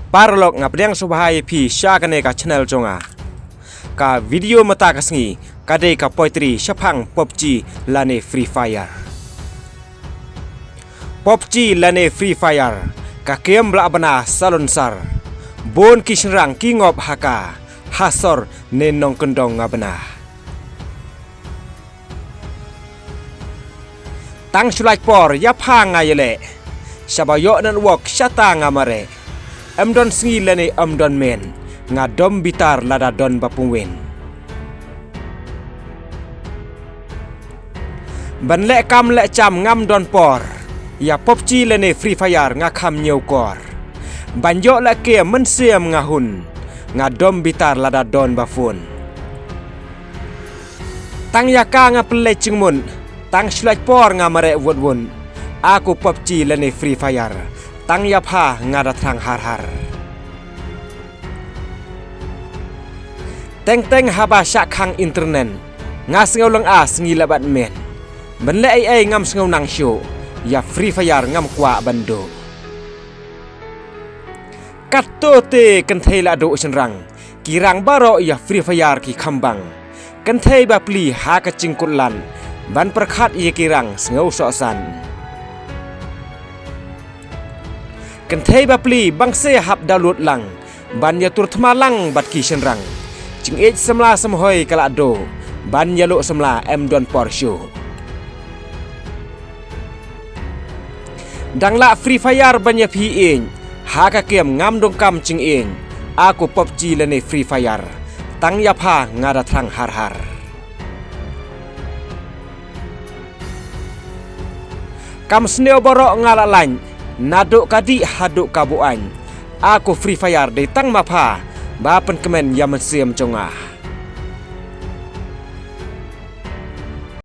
parlok ngapdeng subhai phi sha kane ka channel jonga ka video mata kasngi kade ka poetry shapang PUBG lane Free Fire PUBG lane Free Fire ka kem bla bana salonsar bon kisrang kingop haka hasor nenong kendong ngabna tang sulai por ya phanga yele sabayo nan wok shata ngamare amdon sngi lane amdon men ngadom bitar lada don bapungwen ban le kam le cham ngam don por ya PUBG lane Free Fire nga kham nyeu kor banjo la ke men siam ngahun ngadom bitar lada don bafun tang ya ka nga ple chingmun tang slaj por nga mare won aku PUBG lane Free Fire tang ya pha nga da thang har teng haba syak khang internet nga sngau lang as ngi labat men ben le ai ngam sngau nang show ya Free Fire ngam kwa bando katote kan thei la do senrang kirang baro ya Free Fire ki khambang kan thei ba pli ha ka chingkulan ban prakhat ye kirang sngau so san kan thei ba pli bangse hap download lang ban ya tur thma lang bat ki senrang ching ej samla samhoi kala do ban ya lo samla em don por show dangla Free Fire ban ya phi eng ha ka kem ngam dong kam ching eng aku PUBG lane Free Fire tang ya pha ngada thang har kam sneo boro ngala lain naduk kadi haduk kabuan aku Free Fire de tang mapha ba pen kemen ya mensiam chongah